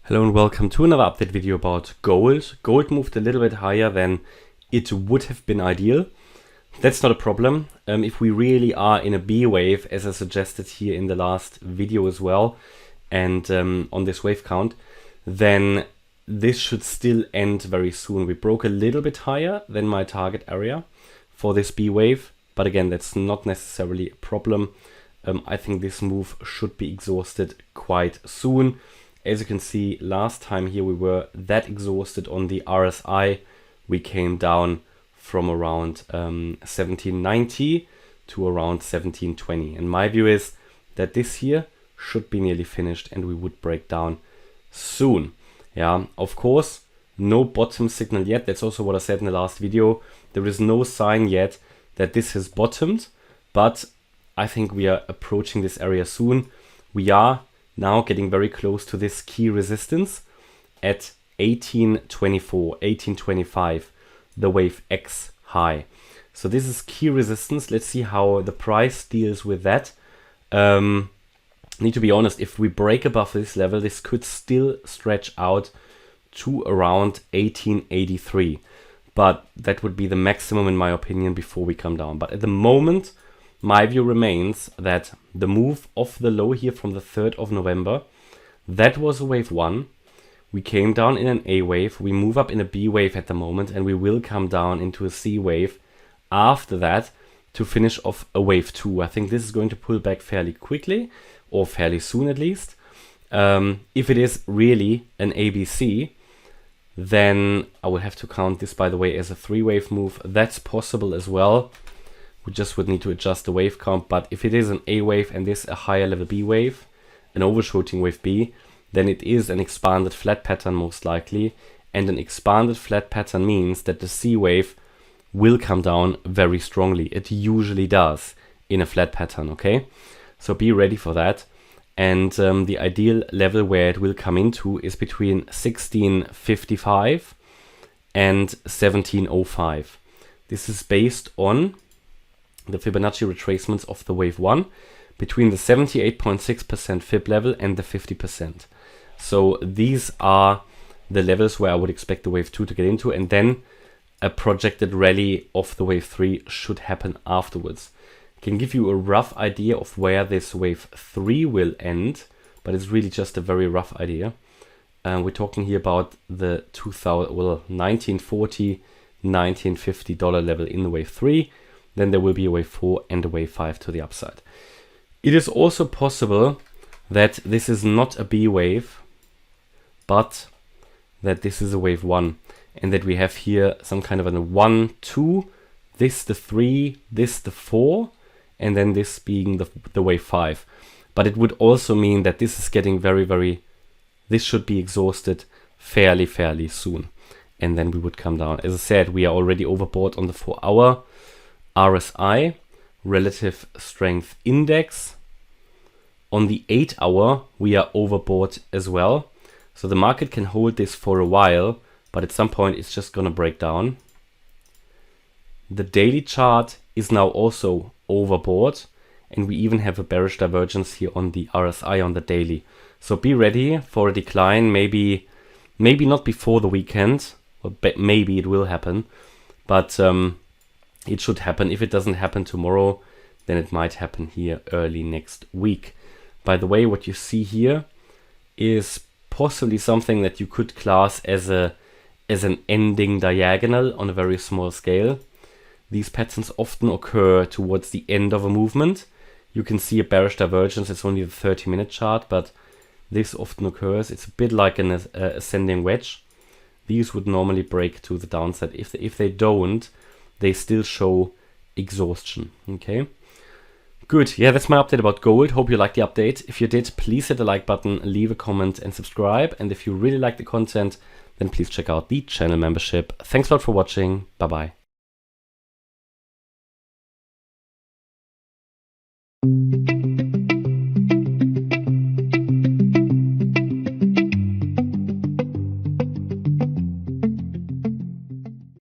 Hello and welcome to another update video about gold. Gold moved a little bit higher than it would have been ideal. That's not a problem. If we really are in a B wave, as I suggested here in the last video as well, and on this wave count, then this should still end very soon. We broke a little bit higher than my target area for this B wave, but again, that's not necessarily a problem. I think this move should be exhausted quite soon. As you can see, last time here we were that exhausted on the RSI. We came down from around 1790 to around 1720. And my view is that this here should be nearly finished and we would break down soon. Yeah, of course, no bottom signal yet. That's also what I said in the last video. There is no sign yet that this has bottomed, but I think we are approaching this area soon. We are now getting very close to this key resistance at 1824, 1825, the wave X high. So this is key resistance. Let's see how the price deals with that. Need to be honest, if we break above this level, this could still stretch out to around 1883. But that would be the maximum in my opinion before we come down. But at the moment, my view remains that the move off the low here from the 3rd of November, that was a wave 1. We came down in an A wave, we move up in a B wave at the moment, and we will come down into a C wave after that to finish off a wave 2. I think this is going to pull back fairly quickly, or fairly soon at least. If it is really an ABC, then I will have to count this, by the way, as a 3-wave move. That's possible as well. We just would need to adjust the wave count, but if it is an A wave and this a higher level B wave, an overshooting wave B, then it is an expanded flat pattern most likely, and an expanded flat pattern means that the C wave will come down very strongly. It usually does in a flat pattern, okay? So be ready for that. And the ideal level where it will come into is between 1655 and 1705. This is based on the Fibonacci retracements of the wave 1 between the 78.6% Fib level and the 50%. So these are the levels where I would expect the wave 2 to get into, and then a projected rally of the wave 3 should happen afterwards. I can give you a rough idea of where this wave 3 will end, but it's really just a very rough idea. We're talking here about the 1940, $1950 level in the wave 3. Then there will be a wave 4 and a wave 5 to the upside. It is also possible that this is not a B wave, but that this is a wave 1, and that we have here some kind of a 1, 2, this the 3, this the 4, and then this being the wave 5. But it would also mean that this is getting this should be exhausted fairly soon. And then we would come down. As I said, we are already overbought on the 4-hour. RSI, relative strength index. On the 8-hour, we are overbought as well. So the market can hold this for a while, but at some point it's just going to break down. The daily chart is now also overbought, and we even have a bearish divergence here on the RSI on the daily. So be ready for a decline, maybe not before the weekend, or maybe it will happen, but it should happen. If it doesn't happen tomorrow, then it might happen here early next week. By the way, what you see here is possibly something that you could class as an ending diagonal on a very small scale. These patterns often occur towards the end of a movement. You can see a bearish divergence. It's only the 30-minute chart, but this often occurs. It's a bit like an ascending wedge. These would normally break to the downside. If they don't, they still show exhaustion. Okay, good. Yeah, that's my update about gold. Hope you liked the update. If you did, please hit the like button, leave a comment and subscribe. And if you really like the content, then please check out the channel membership. Thanks a lot for watching. Bye bye.